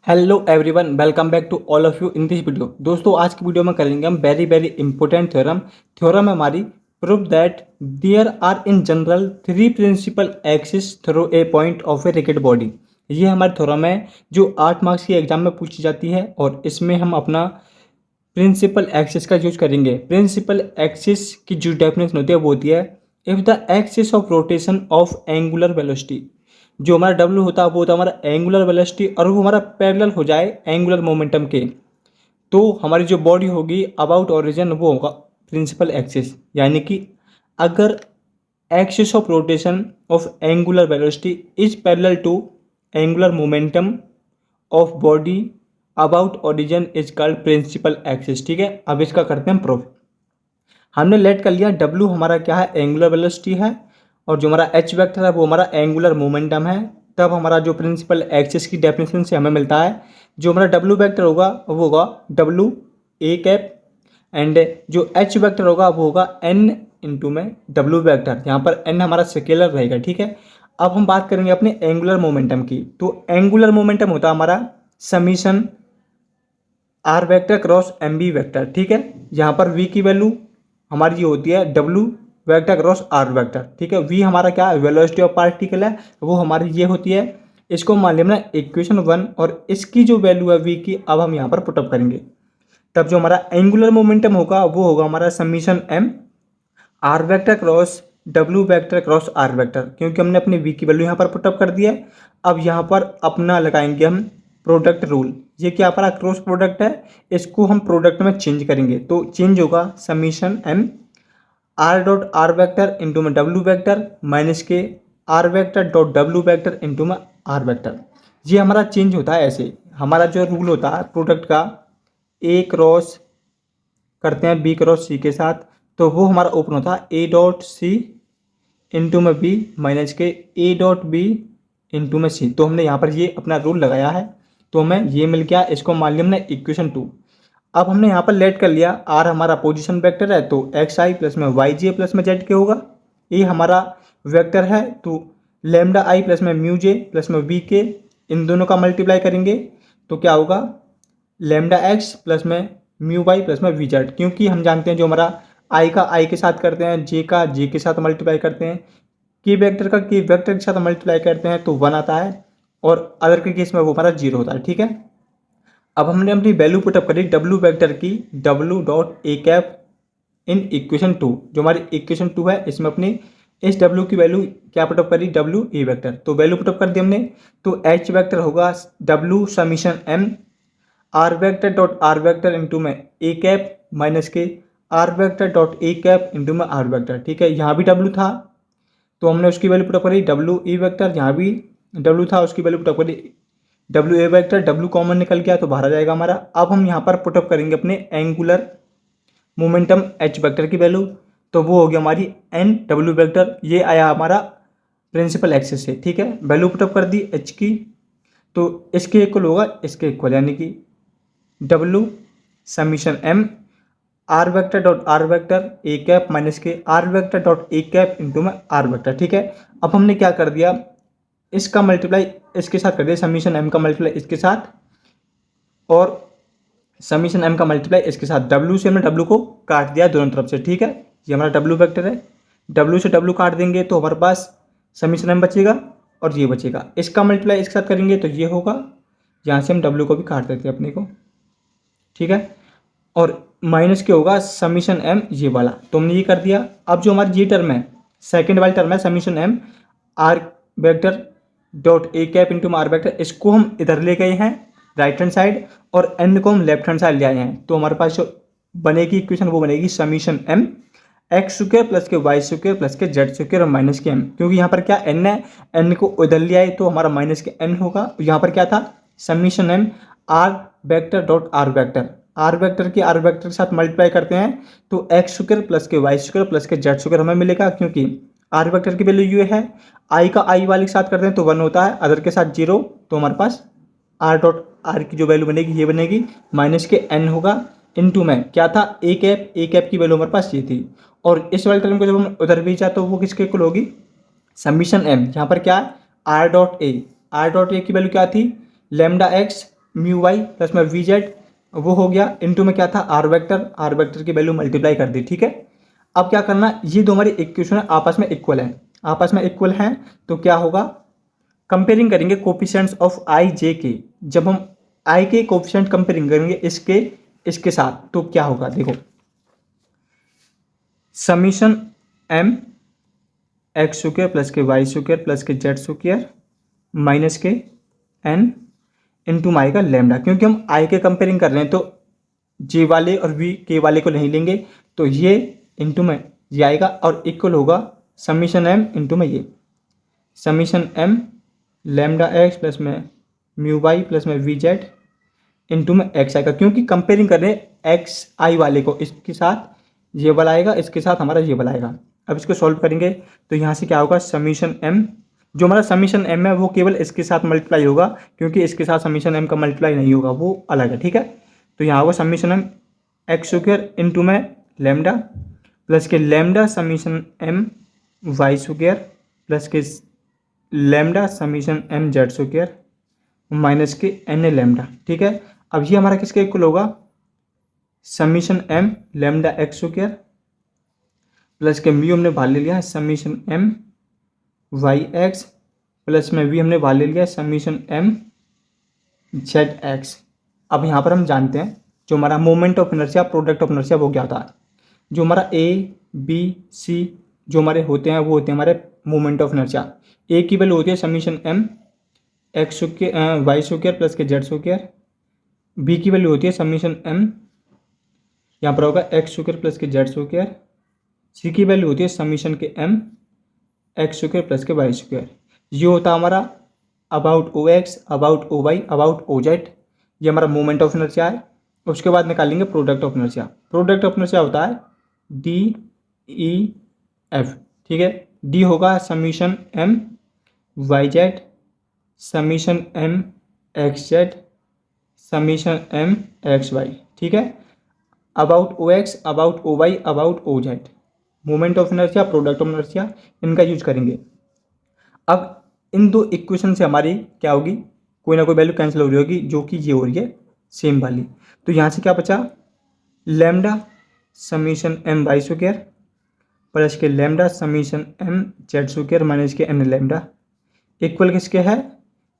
Hello everyone, welcome back to all of you in this video. दोस्तों, आज की वीडियो में करेंगे हम very very important theorem. Theorem है हमारी prove that there are in general three principal axis through a point of a racket body. ये हमारी थ्योरम है जो 8 मार्क्स के एग्जाम में पूछी जाती है और इसमें हम अपना प्रिंसिपल एक्सिस का यूज करेंगे। प्रिंसिपल एक्सिस की जो डेफिनेशन होती है वो होती है if the axis of rotation of angular velocity. जो हमारा डब्ल्यू होता है वो होता है हमारा एंगुलर वेलोसिटी और वो हमारा पैरेलल हो जाए एंगुलर मोमेंटम के, तो हमारी जो बॉडी होगी अबाउट ओरिजिन वो होगा प्रिंसिपल एक्सिस। यानी कि अगर axis of rotation of angular velocity is parallel to angular momentum of body about origin is called principal axis. ठीक है, अब इसका करते हैं प्रूफ। हमने लेट कर लिया डब्ल्यू हमारा क्या है, एंगुलर वेलोसिटी है, और जो हमारा एच वेक्टर है वो हमारा एंगुलर मोमेंटम है। तब हमारा जो प्रिंसिपल एक्सिस की डेफिनेशन से हमें मिलता है जो हमारा डब्ल्यू वेक्टर होगा वो होगा डब्ल्यू ए कैप, एंड जो एच वेक्टर होगा वो होगा एन इंटू में डब्ल्यू वेक्टर। यहाँ पर एन हमारा स्केलर रहेगा। ठीक है, अब हम बात करेंगे अपने एंगुलर मोमेंटम की। तो एंगुलर मोमेंटम होता है हमारा summation R vector cross M B vector. ठीक है, यहाँ पर वी की वैल्यू हमारी ये होती है W vector cross R vector. ठीक है, वी हमारा क्या है, वेलोसिटी ऑफ पार्टिकल है, वो हमारी ये होती है। इसको मान लेना इक्वेशन 1 और इसकी जो वैल्यू है वी की अब हम यहाँ पर पुटअप करेंगे। तब जो हमारा एंगुलर मोमेंटम होगा वो होगा हमारा summation M R vector cross W vector cross R vector, क्योंकि हमने अपनी वी की वैल्यू यहाँ पर पुटअप कर दिया है। अब यहाँ पर अपना लगाएंगे हम प्रोडक्ट रूल। ये क्या हमारा क्रॉस प्रोडक्ट है, इसको हम प्रोडक्ट में चेंज करेंगे तो चेंज होगा summation M R dot R vector into में डब्ल्यू वेक्टर माइनस के R vector dot W vector into में आर वेक्टर। ये हमारा चेंज होता है ऐसे। हमारा जो रूल होता है प्रोडक्ट का, ए क्रॉस करते हैं बी क्रॉस सी के साथ, तो वो हमारा ओपन होता है ए डॉट सी इंटू में बी माइनस के ए डॉट बी इंटू में सी। तो हमने यहाँ पर ये अपना रूल लगाया है, तो हमें ये मिल गया। इसको मान लिया हमने इक्वेशन 2। अब हमने यहाँ पर लेट कर लिया आर हमारा पोजीशन वेक्टर है, तो एक्स आई प्लस में वाई जे प्लस में जेड के होगा। ए हमारा वेक्टर है तो लेमडा आई प्लस में म्यू जे प्लस में वी के, इन दोनों का मल्टीप्लाई करेंगे तो क्या होगा लेमडा एक्स प्लस में म्यू वाई प्लस में वी जेड। क्योंकि हम जानते हैं जो हमारा आई का आई के साथ करते हैं, जे का जे के साथ मल्टीप्लाई करते हैं, के वेक्टर का के वेक्टर के साथ मल्टीप्लाई करते हैं तो 1 आता है, और अदर के केस में वो हमारा 0 होता है। ठीक है, अब हमने अपनी वैल्यू पुटअप करी डब्ल्यू वेक्टर की W dot A cap in equation 2। जो हमारी इक्वेशन 2 है इसमें अपनी इस डब्ल्यू की वैल्यू क्या पुटअप करी, डब्ल्यू ए वेक्टर। तो वैल्यू पुटअप कर दी हमने, तो एच वेक्टर होगा W summation M R vector dot R vector into में ए कैप माइनस के R vector dot A cap into में आर वेक्टर। ठीक है, यहाँ भी डब्ल्यू था तो हमने उसकी वैल्यू पुटअप करी डब्ल्यू ई वेक्टर, यहाँ भी डब्ल्यू था उसकी वैल्यू पुटअप करी W A vector. W common निकल गया तो बाहर आ जाएगा हमारा। अब हम यहाँ पर पुटअप करेंगे अपने एंगुलर मोमेंटम एच वेक्टर की वैल्यू, तो वो होगी हमारी एन डब्ल्यू वेक्टर। ये आया हमारा प्रिंसिपल एक्सिस से। ठीक है, वैल्यू पुटअप कर दी एच की, तो इसके इक्वल होगा इसके इक्वल, यानी कि W summation M R vector dot R vector A cap minus के R vector dot A cap into में आर वेक्टर। ठीक है, अब हमने क्या कर दिया, इसका मल्टीप्लाई इसके साथ कर दिया, समीशन एम का मल्टीप्लाई इसके साथ और समीशन एम का मल्टीप्लाई इसके साथ। डब्ल्यू से हमने डब्ल्यू को काट दिया दोनों तरफ से। ठीक है, ये हमारा डब्ल्यू वेक्टर है, डब्ल्यू से डब्ल्यू काट देंगे तो हमारे पास समीशन एम बचेगा और ये बचेगा। इसका मल्टीप्लाई इसके साथ करेंगे तो ये होगा, यहाँ से हम डब्ल्यू को भी काट देते हैं अपने को। ठीक है, और माइनस के होगा समीशन एम ये वाला, तो हमने ये कर दिया। अब जो हमारी ये टर्म है सेकेंड वाली टर्म है summation M R vector dot A cap into R vector, इसको हम इधर ले गए हैं राइट हैंड साइड और एन को हम लेफ्ट हैंड साइड ले आए हैं। तो हमारे पास जो बनेगी इक्वेशन वो बनेगी summation M X square plus के वाई स्क्वायर प्लस के जेड स्क्वायर और माइनस के एम। क्योंकि यहाँ पर क्या एन है, एन को उधर ले आए तो हमारा माइनस के एन होगा। यहाँ पर क्या था summation M R vector dot R vector, R vector के आर वेक्टर के साथ मल्टीप्लाई करते हैं तो एक्स स्क्वायर प्लस के वाई स्क्वायर प्लस के जेड स्क्वायर हमें मिलेगा। क्योंकि आर वेक्टर की वैल्यू ये है, आई का आई वाले के साथ करते हैं तो 1 होता है, अदर के साथ 0, तो हमारे पास आर डॉट आर की जो वैल्यू बनेगी ये बनेगी माइनस के एन होगा इनटू में क्या था ए कैप की वैल्यू हमारे पास ये थी। और इस वाले टर्म को जब हम उधर भेजा तो वो किसके इक्वल होगी समीशन एम, यहाँ पर क्या आर डॉट ए की वैल्यू क्या थी lambda X mu Y plus में वी जेड, वो हो गया इनटू में क्या था आर वेक्टर की वैल्यू मल्टीप्लाई कर दी, ठीक है। अब क्या करना, ये दो हमारी इक्वेशन आपस में इक्वल है, आपस में इक्वल हैं, तो क्या होगा, कंपेयरिंग करेंगे कोफिशिएंट्स ऑफ आई जे के। जब हम आई के कोफिशिएंट कंपेयरिंग करेंगे इसके इसके साथ, तो क्या होगा, देखो summation M X square plus के वाई स्क्वायर प्लस के जेड स्क्वायर माइनस के एन इंटू आई का लैम्डा, क्योंकि हम आई के कंपेयरिंग कर रहे हैं तो जे वाले और वी के वाले को नहीं लेंगे, तो ये इंटू में ये आएगा और इक्वल होगा समीशन एम इंटू में ये summation M lambda X plus में म्यू वाई प्लस में वी जेड इंटू में एक्स आएगा, क्योंकि कंपेयरिंग कर रहे हैं एक्स आई वाले को इसके साथ, ये वाला आएगा इसके साथ हमारा ये वाला आएगा। अब इसको सॉल्व करेंगे तो यहाँ से क्या होगा, समीशन एम, जो हमारा समीशन एम है वो केवल इसके साथ मल्टीप्लाई होगा, क्योंकि इसके साथ समीशन एम का मल्टीप्लाई नहीं होगा, वो अलग है, ठीक है। तो यहाँ होगा summation M X square into में lambda plus K lambda summation M Y square plus K lambda summation M Z square minus के एन लैम्डा, ठीक है। अब ये हमारा किसके इक्वल होगा, summation M lambda X square plus K mu हमने बाहर ले लिया है summation M Y X plus में वी हमने बाहर ले लिया है समीशन एम जेड एक्स। अब यहाँ पर हम जानते हैं जो हमारा moment of inertia product of inertia वो क्या होता है, जो हमारा ए बी सी जो हमारे होते हैं वो होते हैं हमारे मोमेंट ऑफ इनर्शिया। ए की वैल्यू होती है summation M X square Y square plus के जेड स्क्वायर, बी की वैल्यू होती है समीशन एम, यहाँ पर होगा एक्स स्क्वायर प्लस के जेड स्क्वायर, सी की वैल्यू होती है समीशन के एम एक्स स्क्वायर प्लस के वाई स्क्वायर। ये होता है हमारा about O X about O Y about O Z, ये हमारा मोमेंट ऑफ इनर्शिया है। उसके बाद निकालेंगे product of inertia. Product of inertia होता है डी ई एफ, ठीक है। डी होगा summation M Y Z summation M X Z summation M X Y, ठीक है। About O X about O Y about O Z, moment of inertia product of inertia, इनका use करेंगे। अब इन दो equation से हमारी क्या होगी, कोई ना कोई वैल्यू कैंसिल हो रही होगी, जो कि ये हो रही है सेम वाली। तो यहाँ से क्या बचा, lambda summation M Y square plus K lambda summation M Z square minus के एन लैम्डा इक्वल किसके है,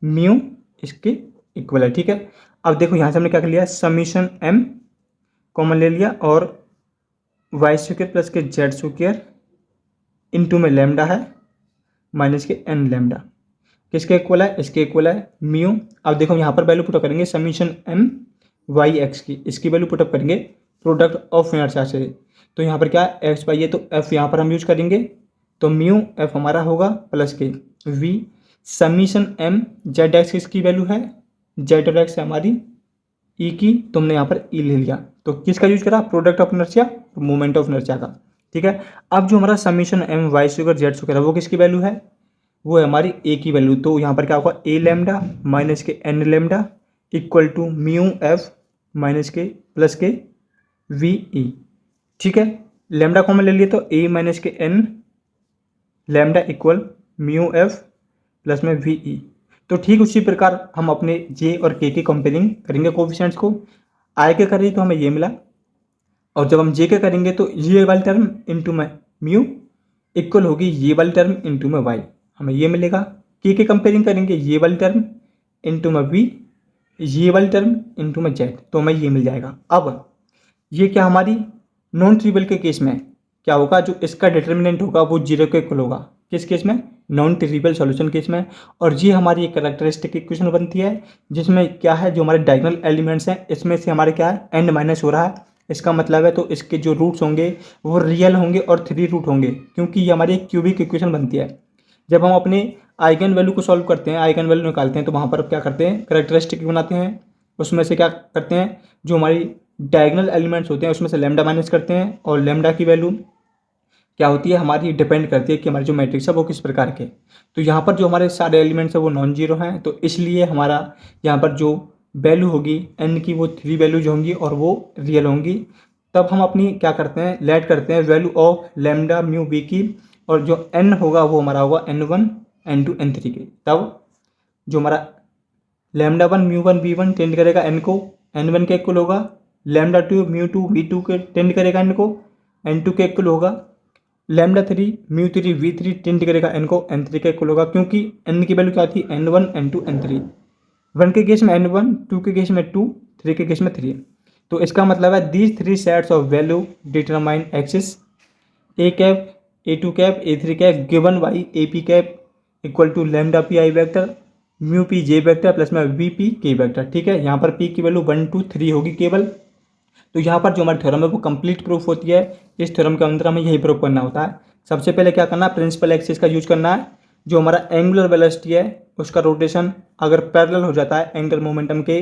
म्यू इसके इक्वल है, ठीक है। अब देखो यहाँ से हमने क्या कर लिया, समीशन एम कॉमन ले लिया और वाई स्क्वायर प्लस के जेड स्क्वायर इंटू में लैम्डा है माइनस के एन लैम्डा, किसके इक्वल है, इसके इक्वल है म्यू। अब देखो यहाँ पर वैल्यू पुटअप करेंगे समीशन एम वाई एक्स की, इसकी वैल्यू पुटअप करेंगे प्रोडक्ट ऑफ इनर्शिया से, तो यहाँ पर क्या है एक्स वाई है, तो एफ यहाँ पर हम यूज करेंगे, तो म्यू एफ हमारा होगा प्लस के V summation M Z X किसकी वैल्यू है, जेड और एक्स है हमारी ई की, तुमने यहाँ पर ई ले लिया, तो किसका यूज करा, product of inertia moment of inertia का, ठीक है। अब जो हमारा summation M Y square Z square है वो किसकी वैल्यू है, वो है हमारी ए की वैल्यू, तो यहाँ पर क्या होगा ए लैम्डा माइनस के N lambda equal to mu F minus के प्लस के वी ई, ठीक है। लैम्डा कॉमन ले लिए तो ए माइनस के N lambda equal mu F plus में वी ई। तो ठीक उसी प्रकार हम अपने जे और के की कंपेयरिंग करेंगे कोफिशिएंट्स को। आई के करें तो हमें ये मिला, और जब हम जे के करेंगे तो ये वाली टर्म इंटू में म्यू इक्वल होगी ये वाली टर्म इंटू में वाई, हमें ये मिलेगा। के कंपेयरिंग करेंगे ये वाली टर्म इंटू में वी, ये वाली टर्म इंटू में जेड, तो हमें ये मिल जाएगा। अब ये क्या हमारी नॉन ट्रिवियल के केस में क्या होगा, जो इसका डिटर्मिनेंट होगा वो जीरो के इक्वल होगा, किस केस में, नॉन ट्रिवियल सॉल्यूशन केस में। और ये हमारी एक कैरेक्टरिस्टिक इक्वेशन बनती है जिसमें क्या है, जो हमारे डायगोनल एलिमेंट्स हैं इसमें से हमारे क्या है एंड माइनस हो रहा है, इसका मतलब है तो इसके जो रूट्स होंगे वो रियल होंगे और 3 रूट होंगे, क्योंकि ये हमारी एक क्यूबिक इक्वेशन बनती है। जब हम अपने आइगन वैल्यू को सॉल्व करते हैं, आइगन वैल्यू निकालते हैं, तो वहाँ पर क्या करते हैं, कैरेक्टरिस्टिक बनाते हैं, उसमें से क्या करते हैं, जो हमारी डायगोनल एलिमेंट्स होते हैं उसमें से लैम्डा माइनस करते हैं, और लैम्डा की वैल्यू क्या होती है हमारी, डिपेंड करती है कि हमारी जो मैट्रिक्स है वो किस प्रकार के। तो यहाँ पर जो हमारे सारे एलिमेंट्स हैं वो नॉन जीरो हैं, तो इसलिए हमारा यहाँ पर जो वैल्यू होगी एन की वो 3 वैल्यूज होंगी और वो रियल होंगी। तब हम अपनी क्या करते हैं, लेट करते हैं value of lambda mu V की, और जो एन होगा वो हमारा होगा N1 N2 N3 के। तब जो हमारा lambda one mu one V one tend करेगा एन को, एन वन का इक्वल होगा। Lambda two mu two V two के टेंड करेगा एन को, एन टू के इक्वल होगा। Lambda three mu three V three tend करेगा एन को, एन थ्री का इक्वल होगा, क्योंकि एन की वैल्यू क्या थी, N one N two N three. One के केस में एन वन, टू के केस में टू, थ्री के केस में थ्री। तो इसका मतलब है these three sets of value determine axis A cap A two cap A three cap given by A P cap equal to lambda P I vector mu P J vector plus में V P K vector. ठीक है, यहाँ पर P की value 1 2 3 होगी केवल। तो यहाँ पर जो हमारी थ्योरम है वो कंप्लीट प्रूफ होती है। इस थ्योरम के अंदर हमें यही प्रूफ करना होता है। सबसे पहले क्या करना है, प्रिंसिपल एक्सिस का यूज करना है। जो हमारा एंगुलर वेलोसिटी है उसका रोटेशन अगर पैरेलल हो जाता है एंगुलर मोमेंटम के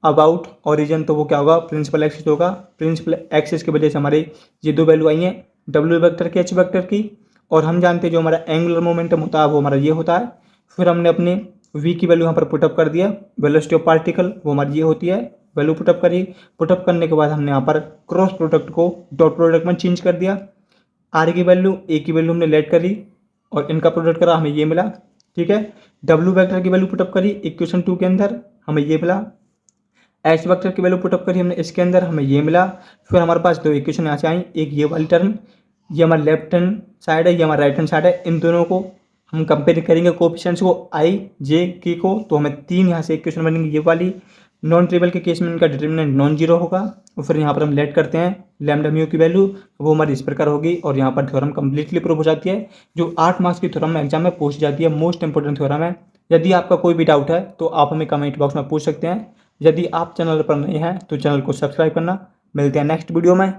अबाउट ओरिजिन, तो वो क्या होगा, प्रिंसिपल एक्सिस होगा। प्रिंसिपल एक्सिस की वजह से हमारे ये दो वैल्यू आई हैं, डब्ल्यू वेक्टर की, एच वेक्टर की। और हम जानते हैं जो हमारा एंगुलर मोमेंटम होता है वो हमारा ये होता है। फिर हमने अपने v की वैल्यू यहाँ पर पुटअप कर दिया, वेलोसिटी ऑफ पार्टिकल वो हमारी ये होती है, वैल्यू पुटअप करी। पुटअप करने के बाद हमने यहाँ पर cross product co dot product में चेंज कर दिया। आर की वैल्यू ए की वैल्यू हमने लेट करी और इनका प्रोडक्ट करा, हमें ये मिला। ठीक है, डब्ल्यू वेक्टर की वैल्यू पुटअप करी इक्वेशन 2 के अंदर, हमें ये मिला। एच वेक्टर की वैल्यू पुटअप करी हमने इसके अंदर, हमें ये मिला। फिर हमारे पास दो इक्वेशन यहाँ से आई, एक ये वाली टर्म, ये हमारा लेफ्ट हैंड साइड है, ये हमारा राइट हैंड साइड है। इन दोनों को हम कंपेयर करेंगे कोएफिशिएंट्स को आई जे के को, तो हमें तीन यहाँ से इक्वेशन बनेंगी। ये वाली नॉन ट्रिबल के केस में इनका डिटर्मिनेंट नॉन जीरो होगा। और फिर यहाँ पर हम लेट करते हैं लैम्डा म्यू की वैल्यू, वो हमारी इस प्रकार होगी। और यहाँ पर थ्योरम कंप्लीटली प्रूव हो जाती है, जो 8 मार्क्स की थ्योरम में एग्जाम में पूछ जाती है। मोस्ट इंपॉर्टेंट थ्योरम है। यदि आपका कोई भी डाउट है तो आप हमें कमेंट बॉक्स में पूछ सकते हैं। यदि आप चैनल पर नए हैं तो चैनल को सब्सक्राइब करना। मिलते हैं नेक्स्ट वीडियो में।